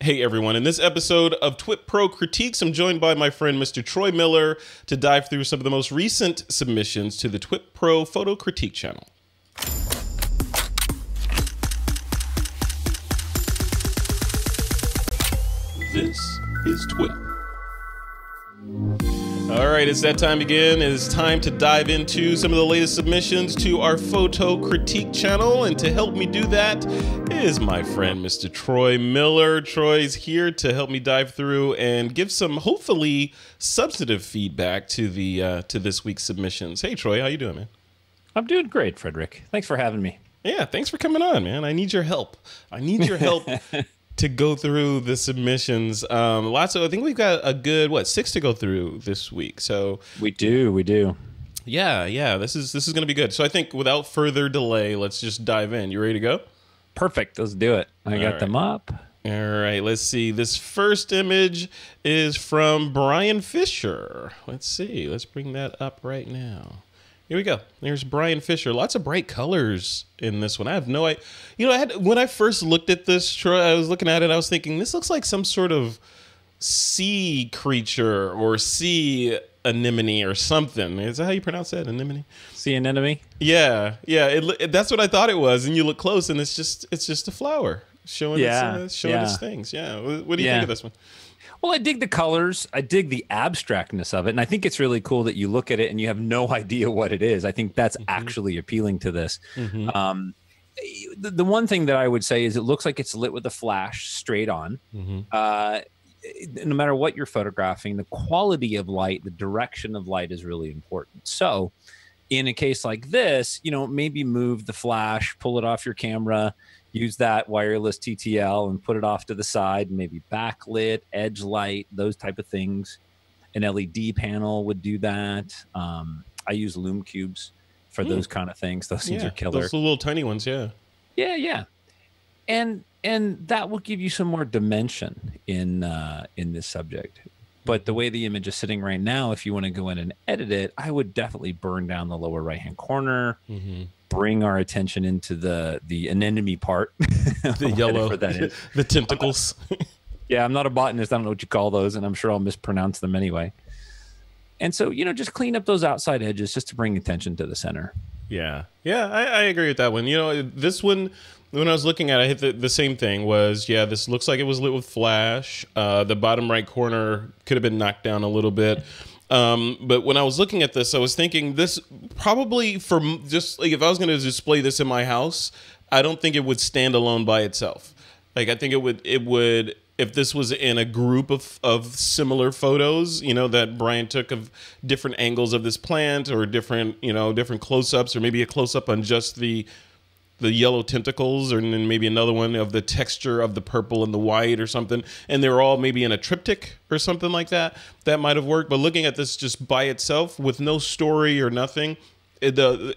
Hey everyone, in this episode of TWiP PRO Critiques, I'm joined by my friend Mr. Troy Miller to dive through some of the most recent submissions to the TWiP PRO Photo Critique channel. This is TWiP. All right, it's that time again. It is time to dive into some of the latest submissions to our Photo Critique channel. And to help me do that is my friend, Mr. Troy Miller. Troy's here to help me dive through and give some, hopefully, substantive feedback to the to this week's submissions. Hey, Troy, how you doing, man? I'm doing great, Frederick. Thanks for having me. Yeah, thanks for coming on, man. I need your help. I need your help to go through the submissions. I think we've got a good, 6 to go through this week. So we do. Yeah. This is going to be good. So I think without further delay, let's just dive in. You ready to go? Perfect. Let's do it. I got them up. All right. Let's see. This first image is from Brian Fisher. Let's see. Let's bring that up right now. Here we go. There's Brian Fisher. Lots of bright colors in this one. I have no idea. You know, when I first looked at this, Troy, I was looking at it, I was thinking, this looks like some sort of sea creature or sea anemone or something. Is that how you pronounce that? Anemone? Sea anemone? Yeah. That's what I thought it was. And you look close, and it's just a flower showing its things. Yeah. What do you think of this one? Well, I dig the colors. I dig the abstractness of it. And I think it's really cool that you look at it and you have no idea what it is. I think that's actually appealing to this. The one thing that I would say is it looks like it's lit with a flash straight on. No matter what you're photographing, the quality of light, the direction of light is really important. So in a case like this, maybe move the flash, pull it off your camera, use that wireless TTL and put it off to the side, maybe backlit, edge light, those type of things. An LED panel would do that. I use lume cubes for those kind of things. Those things are killer. Those little tiny ones, yeah. Yeah. And that will give you some more dimension in this subject. But the way the image is sitting right now, if you want to go in and edit it, I would definitely burn down the lower right-hand corner, bring our attention into the anemone part. The yellow, the tentacles. I'm not a botanist. I don't know what you call those, and I'm sure I'll mispronounce them anyway. And so, just clean up those outside edges just to bring attention to the center. Yeah, I agree with that one. This one, when I was looking at it, I hit the same thing was, this looks like it was lit with flash. The bottom right corner could have been knocked down a little bit. But when I was looking at this, I was thinking this probably for just like if I was going to display this in my house, I don't think it would stand alone by itself. Like I think it would if this was in a group of similar photos, that Brian took of different angles of this plant or different close-ups or maybe a close-up on just the yellow tentacles, or then maybe another one of the texture of the purple and the white or something, and they're all maybe in a triptych or something like that, that might have worked. But looking at this just by itself with no story or nothing,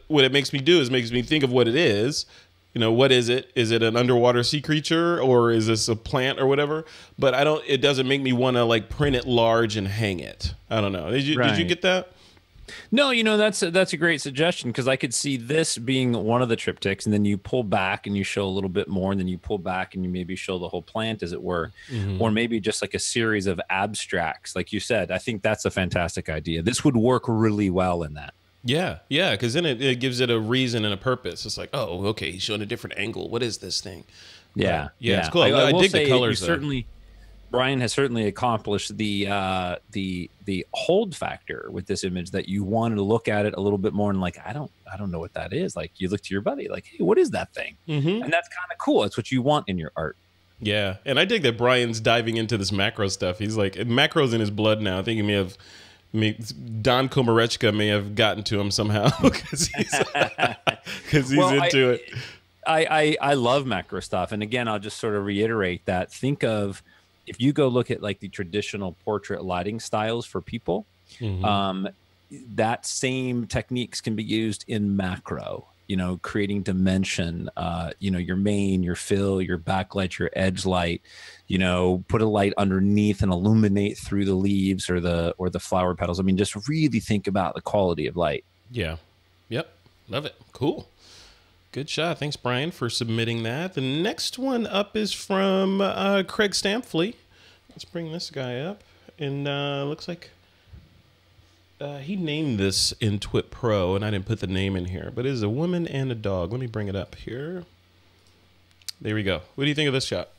what it makes me do is makes me think of what it is. What is it? Is it an underwater sea creature, or is this a plant or whatever? But it doesn't make me want to like print it large and hang it. I don't know. Did you get that? No, that's a great suggestion, because I could see this being one of the triptychs, and then you pull back and you show a little bit more, and then you pull back and you maybe show the whole plant, as it were, or maybe just like a series of abstracts, like you said. I think that's a fantastic idea. This would work really well in that. Yeah, because then it gives it a reason and a purpose. It's like, oh, okay, he's showing a different angle. What is this thing? Yeah, it's cool. I dig the colors. Brian has certainly accomplished the hold factor with this image, that you wanted to look at it a little bit more and like, I don't know what that is. Like you look to your buddy like, hey, what is that thing? And that's kind of cool. It's what you want in your art. Yeah, and I dig that Brian's diving into this macro stuff. He's like, macro's in his blood now. I think he may have. Don Komarechka may have gotten to him somehow because he's into it. I love macro stuff, and again, I'll just sort of reiterate that. Think of if you go look at like the traditional portrait lighting styles for people, that same techniques can be used in macro. Creating dimension, your main, your fill, your backlight, your edge light, put a light underneath and illuminate through the leaves or the flower petals. I mean, just really think about the quality of light. Yeah. Yep. Love it. Cool. Good shot. Thanks, Brian, for submitting that. The next one up is from Craig Stampley. Let's bring this guy up. And looks like he named this in TWiP Pro, and I didn't put the name in here. But it is a woman and a dog. Let me bring it up here. There we go. What do you think of this shot?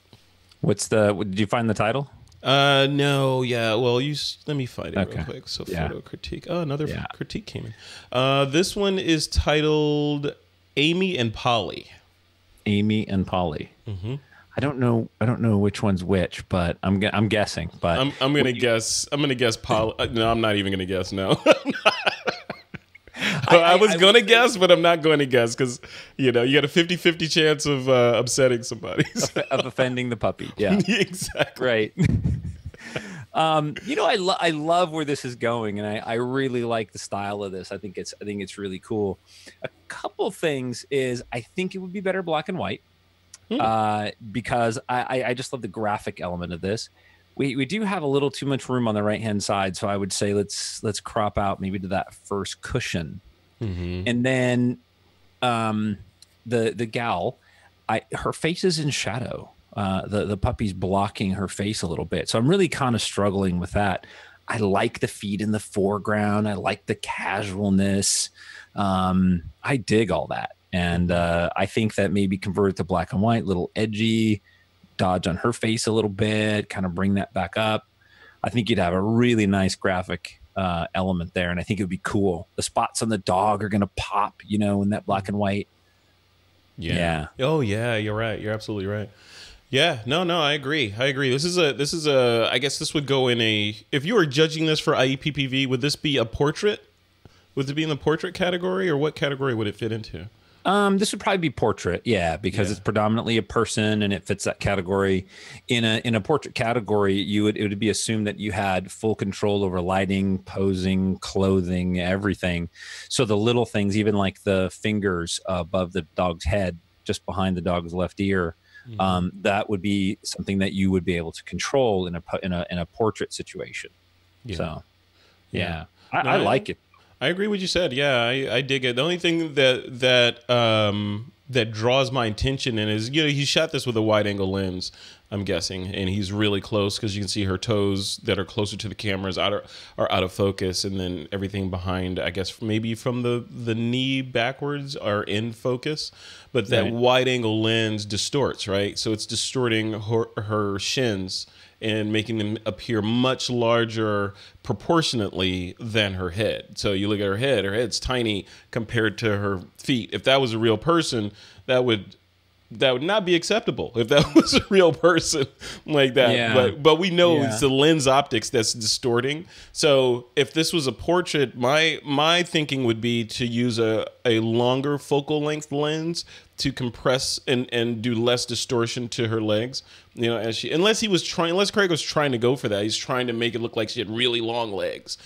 Did you find the title? No, yeah. Well, let me find it real quick. So photo critique. Oh, another critique came in. This one is titled Amy and Polly. Amy and Polly. Mm-hmm. I don't know which one's which, but I'm guessing. But I'm gonna guess. I'm gonna guess Polly. No, I'm not even gonna guess. No. I was going to guess, but I'm not going to guess because, you got a 50-50 chance of upsetting somebody. Of offending the puppy. Yeah. Exactly. Right. I love where this is going, and I really like the style of this. I think it's really cool. A couple things is I think it would be better black and white because I just love the graphic element of this. We do have a little too much room on the right hand side, so I would say let's crop out maybe to that first cushion, and then the gal, her face is in shadow. The puppy's blocking her face a little bit, so I'm really kind of struggling with that. I like the feet in the foreground. I like the casualness. I dig all that, and I think that maybe convert it to black and white, little edgy. Dodge on her face a little bit, kind of bring that back up. I think you'd have a really nice graphic element there, and I think it would be cool. The spots on the dog are going to pop, in that black and white. Yeah. Oh yeah, you're right. You're absolutely right. Yeah. No, I agree. This is a. I guess this would go in a. If you were judging this for IEPPV, would this be a portrait? Would it be in the portrait category, or what category would it fit into? This would probably be portrait, because it's predominantly a person and it fits that category. In a portrait category, it would be assumed that you had full control over lighting, posing, clothing, everything. So the little things, even like the fingers above the dog's head, just behind the dog's left ear, that would be something that you would be able to control in a portrait situation. Yeah. So, I like it. I agree with what you said. Yeah, I dig it. The only thing that draws my attention in is, he shot this with a wide angle lens, I'm guessing, and he's really close because you can see her toes that are closer to the cameras are out of focus, and then everything behind, I guess maybe from the knee backwards are in focus, but that wide angle lens distorts, right? So it's distorting her shins and making them appear much larger proportionately than her head. So you look at her head's tiny compared to her feet. If that was a real person, that would not be acceptable if that was a real person like that. Yeah. But we know it's the lens optics that's distorting. So if this was a portrait, my thinking would be to use a longer focal length lens to compress and do less distortion to her legs. Unless Craig was trying to go for that. He's trying to make it look like she had really long legs,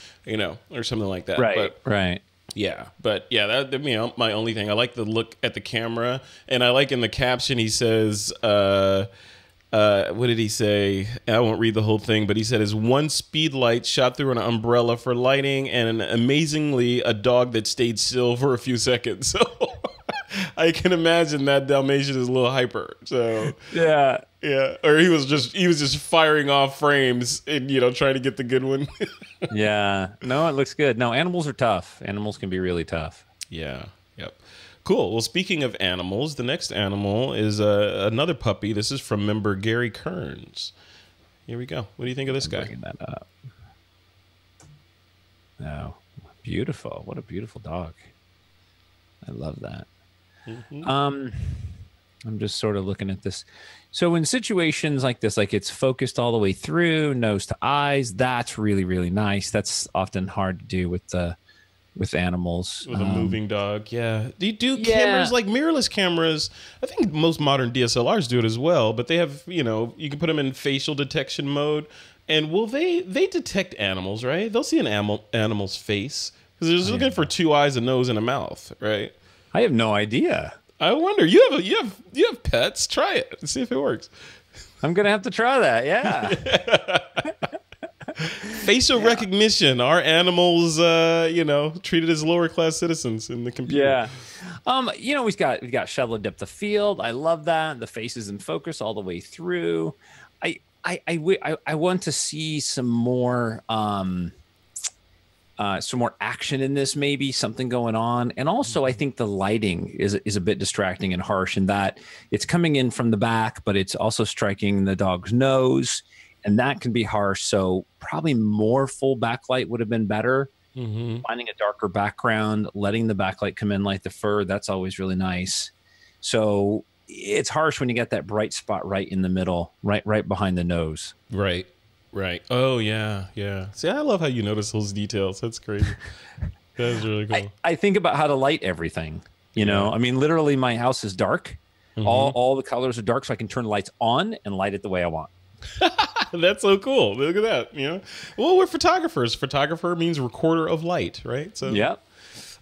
or something like that. Right. Yeah, but that'd be my only thing. I like the look at the camera, and I like in the caption he says, what did he say? I won't read the whole thing, but he said his one speed light shot through an umbrella for lighting, and amazingly a dog that stayed still for a few seconds. So I can imagine that Dalmatian is a little hyper. So yeah, or he was just firing off frames and trying to get the good one. Yeah, no, it looks good. No, animals are tough. Animals can be really tough. Yeah. Yep. Cool. Well, speaking of animals, the next animal is another puppy. This is from member Gary Kearns. Here we go. What do you think of this guy? Bringing that up. Oh, beautiful. What a beautiful dog. I love that. I'm just sort of looking at this. So in situations like this, like it's focused all the way through, nose to eyes, that's really, really nice. That's often hard to do with animals. With a moving dog, yeah. Do you do cameras like mirrorless cameras? I think most modern DSLRs do it as well, but they have, you can put them in facial detection mode. And they detect animals, right? They'll see an animal's face because they're just looking for two eyes, a nose, and a mouth, right? I have no idea. I wonder. You have pets. Try it and see if it works. I'm gonna have to try that. Yeah. Facial recognition. Are animals, treated as lower class citizens in the computer? Yeah. We've got shallow depth of field. I love that. The face is in focus all the way through. I want to see some more action in this, maybe something going on. And also I think the lighting is a bit distracting and harsh in that it's coming in from the back, but it's also striking the dog's nose, and that can be harsh. So probably more full backlight would have been better. Finding a darker background, letting the backlight come in like the fur, that's always really nice. So it's harsh when you get that bright spot right in the middle, right behind the nose. Right. Oh yeah. See, I love how you notice those details. That's crazy. That's really cool. I think about how to light everything. You know, I mean, literally, my house is dark. All the colors are dark, so I can turn the lights on and light it the way I want. That's so cool. Look at that. You know, well, we're photographers. Photographer means recorder of light, right? So yeah.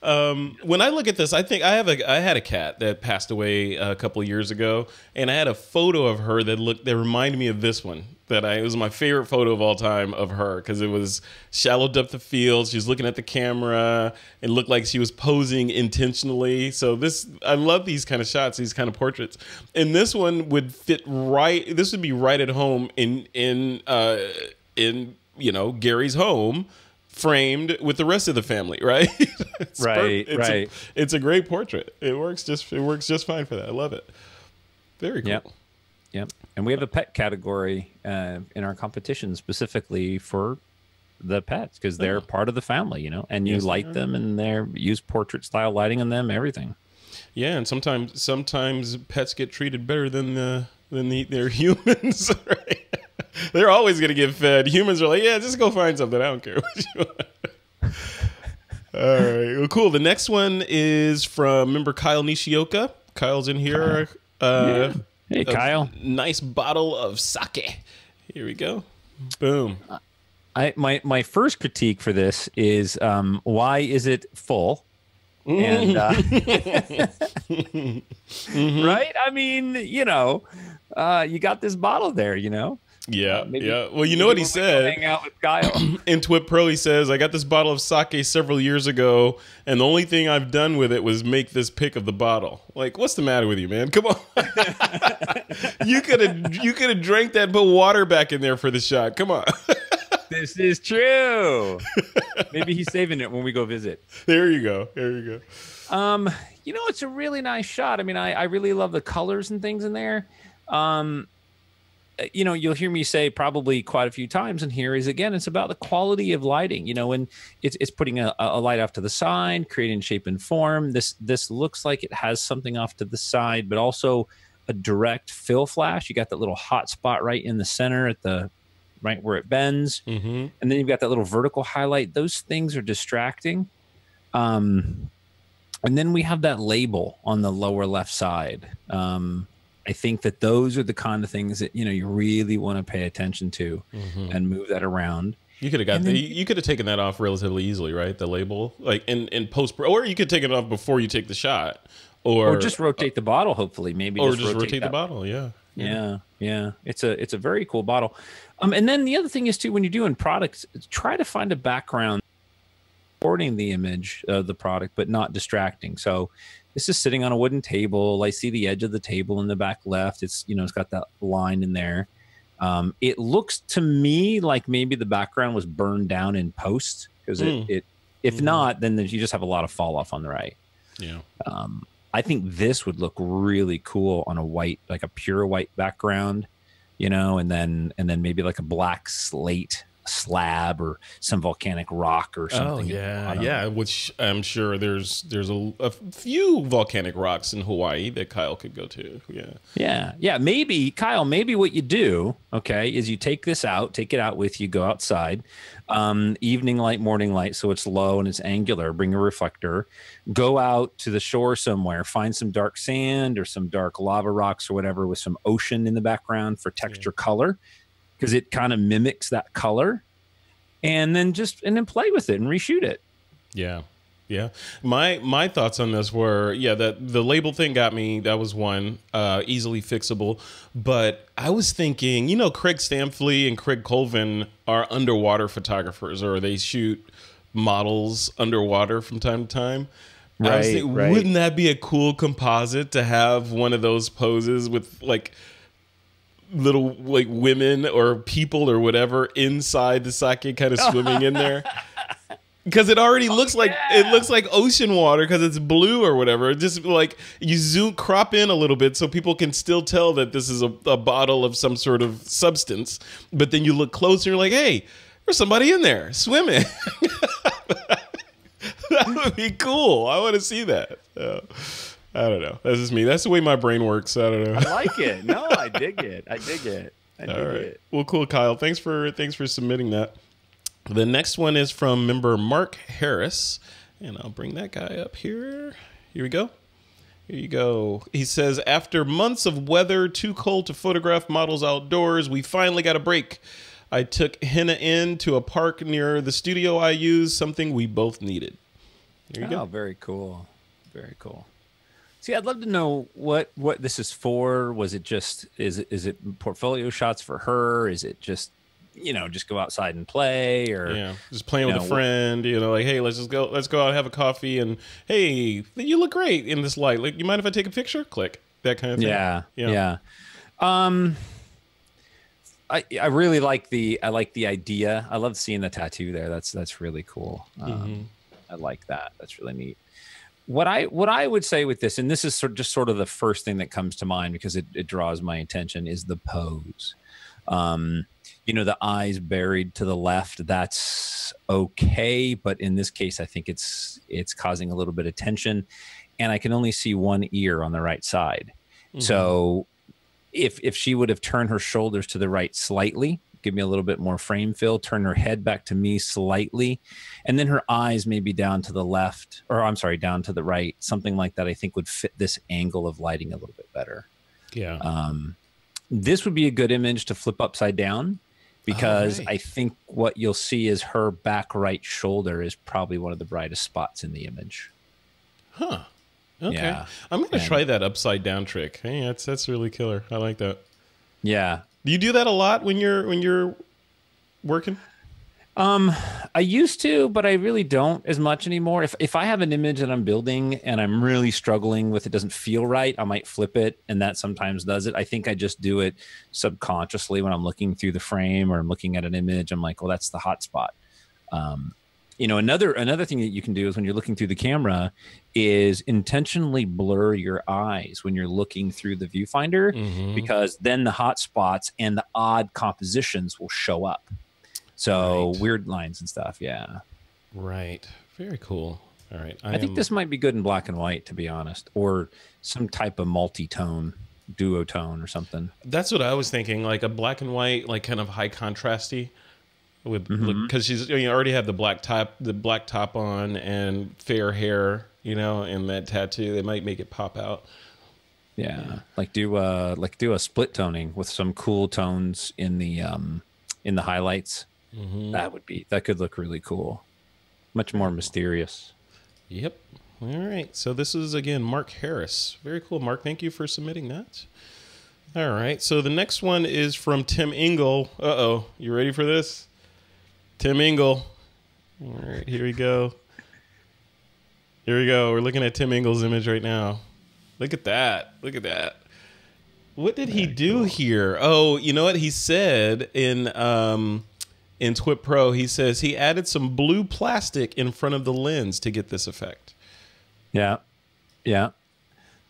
When I look at this, I think I had a cat that passed away a couple of years ago, and I had a photo of her that reminded me of this one. It was my favorite photo of all time of her, because it was shallow depth of field. She was looking at the camera. It looked like she was posing intentionally. So I love these kind of shots, these kind of portraits. And this one would fit right. This would be right at home in Gary's home, framed with the rest of the family, right? Right. It's a great portrait. It works just fine for that. I love it. Very cool. Yep. And we have a pet category in our competition specifically for the pets, because they're part of the family, and you light them, and use portrait style lighting on them, everything. Yeah, and sometimes pets get treated better than their humans, right? They're always going to get fed. Humans are like, yeah, just go find something. I don't care what you want. All right. Well, cool. The next one is from, remember Kyle Nishioka? Kyle's in here. Yeah. Hey, Kyle. Nice bottle of sake. Here we go. Boom. My first critique for this is why is it full? And right? I mean, you got this bottle there, Yeah, yeah. Well, you know what he said? Hang out with Kyle. In TWiP PRO, he says, I got this bottle of sake several years ago, and the only thing I've done with it was make this pic of the bottle. Like, what's the matter with you, man? Come on. You could have drank that and put water back in there for the shot. Come on. This is true. Maybe he's saving it when we go visit. There you go. It's a really nice shot. I mean, I really love the colors and things in there. You'll hear me say probably quite a few times in here is, again, it's about the quality of lighting, and it's putting a light off to the side, creating shape and form. This looks like it has something off to the side, but also a direct fill flash. You got that little hot spot right in the center at the right where it bends. And then you've got that little vertical highlight. Those things are distracting. And then we have that label on the lower left side. I think that those are the kind of things that you really want to pay attention to and move that around. You could have you could have taken that off relatively easily, right? The label, like in post, or you could take it off before you take the shot, or just rotate the bottle. Hopefully, maybe just rotate the bottle. Yeah. It's a very cool bottle. And then the other thing is too, when you're doing products, try to find a background supporting the image of the product, but not distracting. So this is sitting on a wooden table. I see the edge of the table in the back left. It's it's got that line in there. It looks to me like maybe the background was burned down in post, because if not, then you just have a lot of fall off on the right. Yeah. I think this would look really cool on a white, like a pure white background, and then maybe like a black slate slab or some volcanic rock or something. Oh yeah, which I'm sure there's a few volcanic rocks in Hawaii that Kyle could go to. Yeah. Maybe Kyle, what you do, is you take it out with you, go outside, evening light, morning light, so it's low and it's angular, bring a reflector, go out to the shore somewhere, find some dark sand or some dark lava rocks or whatever with some ocean in the background for texture color, because it kind of mimics that color, and then play with it and reshoot it. Yeah. My thoughts on this were, that the label thing got me. That was one, easily fixable. But I was thinking, Craig Stamfley and Craig Colvin are underwater photographers, or they shoot models underwater from time to time. I was Right, thinking, right. wouldn't that be a cool composite to have one of those poses with like little like women or people or whatever inside the sake kind of swimming in there? Because it already looks like ocean water because it's blue or whatever. Just like you crop in a little bit so people can still tell that this is a bottle of some sort of substance. But then you look closer, you're like, hey, there's somebody in there swimming. That would be cool. I want to see that. I don't know. That's just me. That's the way my brain works. I don't know. I like it. No, I dig it. I dig it. I dig it. Well, cool, Kyle. Thanks for submitting that. The next one is from member Mark Harris, and I'll bring that guy up here. Here we go. Here you go. He says, after months of weather too cold to photograph models outdoors, we finally got a break. I took Henna in to a park near the studio I use, something we both needed. There you go. Very cool. Very cool. See, I'd love to know what this is for. Was it just is it portfolio shots for her? Is it just just go outside and play, or just playing with a friend, like, hey, let's go out and have a coffee, and hey, you look great in this light. Like, you mind if I take a picture? Click. That kind of thing. Yeah. I really like the idea. I love seeing the tattoo there. That's really cool. I like that. That's really neat. What I would say with this, and this is just sort of the first thing that comes to mind because it draws my attention, is the pose. The eyes buried to the left, that's okay. But in this case, I think it's causing a little bit of tension, and I can only see one ear on the right side. Mm-hmm. So if she would have turned her shoulders to the right slightly, give me a little bit more frame fill, turn her head back to me slightly, and then her eyes maybe down to the left, or I'm sorry, down to the right, something like that, I think would fit this angle of lighting a little bit better. Yeah. This would be a good image to flip upside down, because I think what you'll see is her back right shoulder is probably one of the brightest spots in the image. Huh. Okay. Yeah. I'm going to try that upside down trick. Hey, that's really killer. I like that. Yeah. Do you do that a lot when you're working? I used to, but I really don't as much anymore. If I have an image that I'm building and I'm really struggling with, it doesn't feel right, I might flip it, and that sometimes does it. I think I just do it subconsciously when I'm looking through the frame or I'm looking at an image. I'm like, well, that's the hot spot. Another thing that you can do is when you're looking through the camera is intentionally blur your eyes when you're looking through the viewfinder, because then the hot spots and the odd compositions will show up. So weird lines and stuff. Yeah. Right. Very cool. All right. I think this might be good in black and white, to be honest, or some type of multi-tone, duotone or something. That's what I was thinking. Like a black and white, like kind of high contrasty, with because she's already have the black top on and fair hair, and that tattoo. They might make it pop out. Yeah. Like do a split toning with some cool tones in the highlights. That could look really cool. Much more mysterious. Yep. All right. So this is, again, Mark Harris. Very cool, Mark. Thank you for submitting that. All right. So the next one is from Tim Engel. Uh-oh. You ready for this? Tim Engel. All right. Here we go. Here we go. We're looking at Tim Engel's image right now. Look at that. Look at that. What did he do here? Oh, you know what? He said in TWiP PRO, he says he added some blue plastic in front of the lens to get this effect. Yeah. Yeah.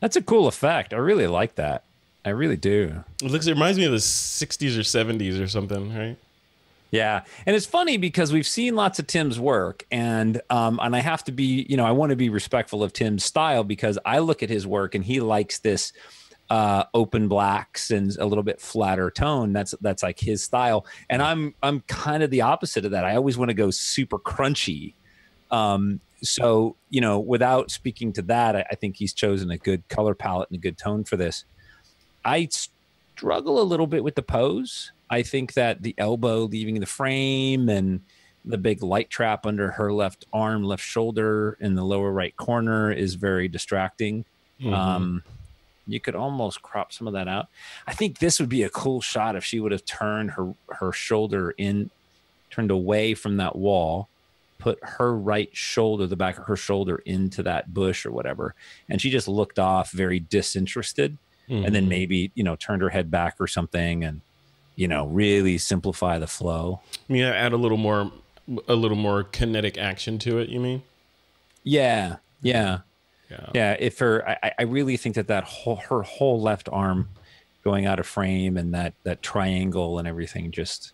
That's a cool effect. I really like that. I really do. It reminds me of the 60s or 70s or something, right? Yeah. And it's funny because we've seen lots of Tim's work, and I have to be, I want to be respectful of Tim's style, because I look at his work and he likes this open blacks and a little bit flatter tone. That's like his style. And I'm kind of the opposite of that. I always want to go super crunchy. So, without speaking to that, I think he's chosen a good color palette and a good tone for this. I struggle a little bit with the pose. I think that the elbow leaving the frame and the big light trap under her left arm, left shoulder in the lower right corner is very distracting. You could almost crop some of that out. I think this would be a cool shot if she would have turned her shoulder turned away from that wall, put her right shoulder, the back of her shoulder, into that bush or whatever. And she just looked off very disinterested, and then maybe, turned her head back or something, and, really simplify the flow. Yeah, add a little more kinetic action to it, you mean? Yeah. If I really think that her whole left arm going out of frame and that triangle and everything just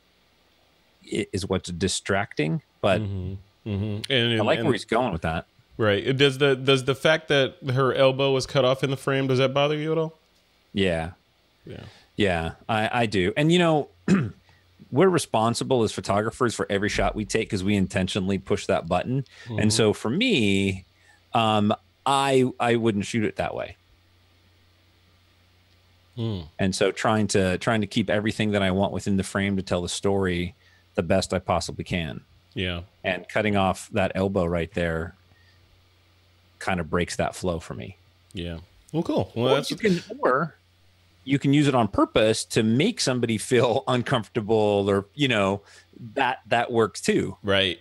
is what's distracting. But I like where he's going with that. Right. Does the fact that her elbow was cut off in the frame, does that bother you at all? Yeah. I do. And we're responsible as photographers for every shot we take because we intentionally push that button. And so for me, I wouldn't shoot it that way. And so trying to keep everything that I want within the frame to tell the story the best I possibly can. Yeah. And cutting off that elbow right there kind of breaks that flow for me. Yeah. Well, cool. Well, or you can use it on purpose to make somebody feel uncomfortable, or that works too. Right.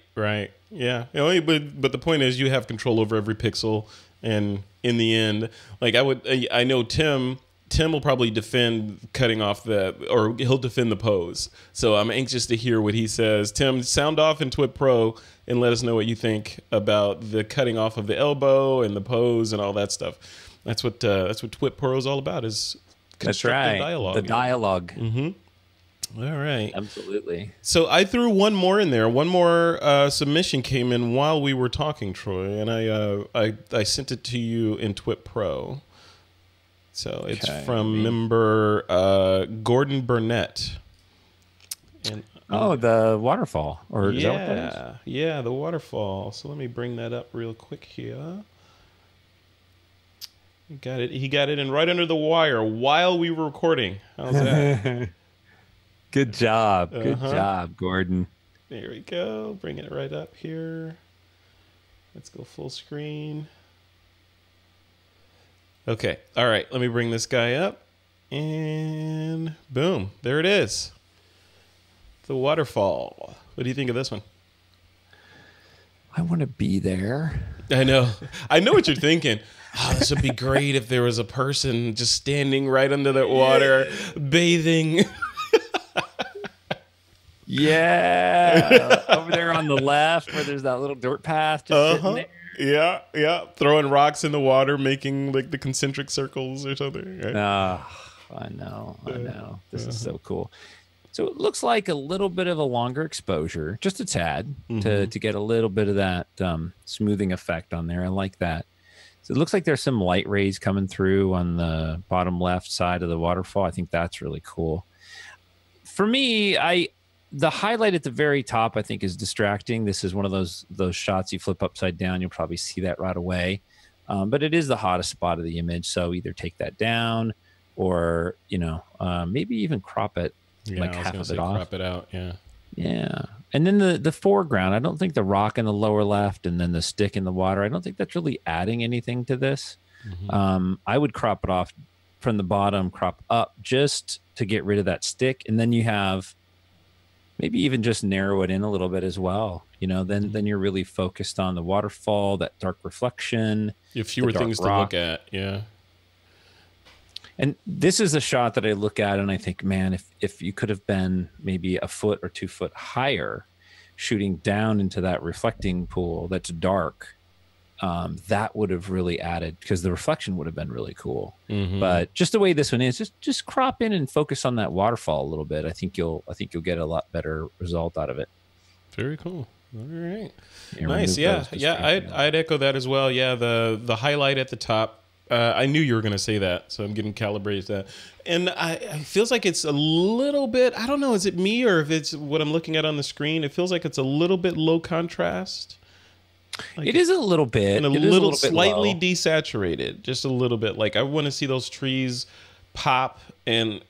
Yeah. But the point is, you have control over every pixel, and in the end, like I know Tim will probably defend cutting off or he'll defend the pose. So I'm anxious to hear what he says. Tim, sound off in TWiP PRO and let us know what you think about the cutting off of the elbow and the pose and all that stuff. That's what TWiP PRO is all about. That's right. Dialogue. The dialogue. All right. Absolutely. So I threw one more in there. One more submission came in while we were talking, Troy, and I sent it to you in TWiP PRO. So it's from member Gordon Burnett. And, the waterfall. Or is that what that is? Yeah, the waterfall. So let me bring that up real quick here. He got it in right under the wire while we were recording. How's that? Good job. Good job, Gordon. There we go. Bring it right up here. Let's go full screen. Okay. All right. Let me bring this guy up. And boom. There it is. The waterfall. What do you think of this one? I want to be there. I know what you're thinking. Oh, this would be great if there was a person just standing right under that water, bathing. Yeah. Over there on the left where there's that little dirt path just sitting there. Yeah. Throwing rocks in the water, making like the concentric circles or something. Right? I know. This is so cool. So it looks like a little bit of a longer exposure, just a tad, to get a little bit of that smoothing effect on there. I like that. So it looks like there's some light rays coming through on the bottom left side of the waterfall. I think that's really cool. For me, the highlight at the very top, I think, is distracting. This is one of those shots you flip upside down. You'll probably see that right away. But it is the hottest spot of the image. So either take that down or, maybe even crop it, like half of it off. Crop it out, yeah. Yeah. And then the foreground, I don't think the rock in the lower left and then the stick in the water, I don't think that's really adding anything to this. I would crop it off from the bottom, crop up just to get rid of that stick. And then you have maybe even just narrow it in a little bit as well. Then you're really focused on the waterfall, that dark reflection. You have fewer things to look at, yeah. And this is a shot that I look at and I think, man, if you could have been maybe a foot or 2 foot higher, shooting down into that reflecting pool that's dark, that would have really added, because the reflection would have been really cool. But just the way this one is, just crop in and focus on that waterfall a little bit. I think you'll get a lot better result out of it. Very cool. All right, nice. Yeah. I'd echo that as well. Yeah, the highlight at the top. I knew you were going to say that, so I'm getting calibrated to that. And it feels like it's a little bit, I don't know, is it me or if it's what I'm looking at on the screen? It feels like it's a little bit low contrast. Like it is a little bit. And a little slightly desaturated, just a little bit. Like I want to see those trees pop and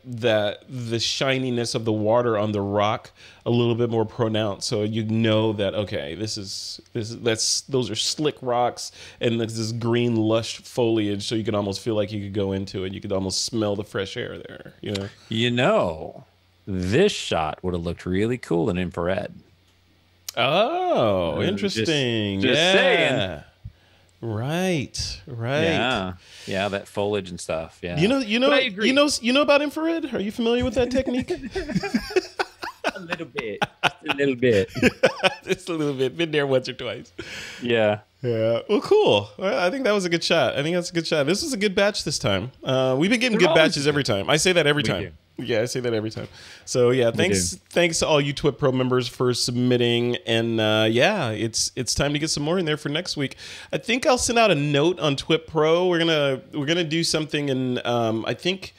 that the shininess of the water on the rock a little bit more pronounced, so you know that okay, those are slick rocks and there's this green lush foliage, so you can almost feel like you could go into it. You could almost smell the fresh air there. This shot would have looked really cool in infrared. Oh, interesting. Just yeah. saying. Right. Yeah, that foliage and stuff. Yeah. You know about infrared? Are you familiar with that technique? A little bit. Just a little bit. Just a little bit. Been there once or twice. Yeah. Yeah. Well, cool. Well, I think that was a good shot. I think that's a good shot. This was a good batch this time. We've been getting good batches every time. I say that every time. Yeah, I say that every time. So yeah, thanks to all you TWiP Pro members for submitting, and yeah, it's time to get some more in there for next week. I think I'll send out a note on TWiP Pro. We're gonna do something, and I think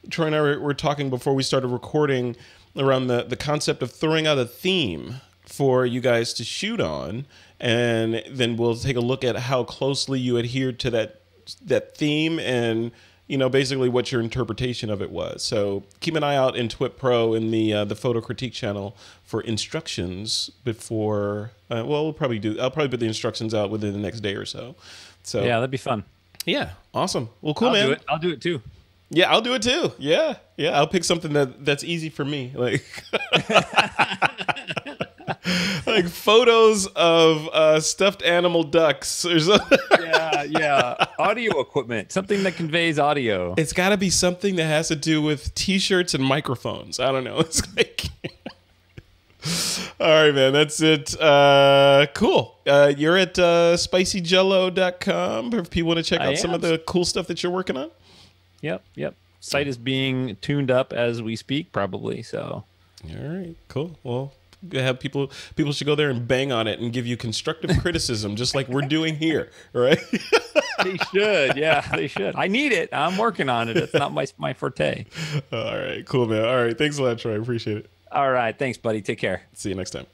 Troy and I were talking before we started recording around the concept of throwing out a theme for you guys to shoot on, and then we'll take a look at how closely you adhered to that theme, and basically what your interpretation of it was. So keep an eye out in TWiP Pro in the photo critique channel for instructions before. I'll probably put the instructions out within the next day or so. So yeah, that'd be fun. Yeah, awesome. Well, cool, man. I'll do it too. Yeah, I'll do it too. Yeah. I'll pick something that's easy for me, like like photos of stuffed animal ducks or something. Yeah. Audio equipment, something that conveys audio. It's got to be something that has to do with T-shirts and microphones. I don't know. It's like, all right, man. That's it. Cool. You're at spicyjello.com if people want to check out some of the cool stuff that you're working on. Yep. Site is being tuned up as we speak, probably. So. All right. Cool. Well, have people should go there and bang on it and give you constructive criticism, just like we're doing here, right? They should. Yeah, they should. I need it. I'm working on it. It's not my forte. All right. Cool, man. All right. Thanks a lot, Troy. Appreciate it. All right. Thanks, buddy. Take care. See you next time.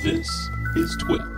This is TWiP.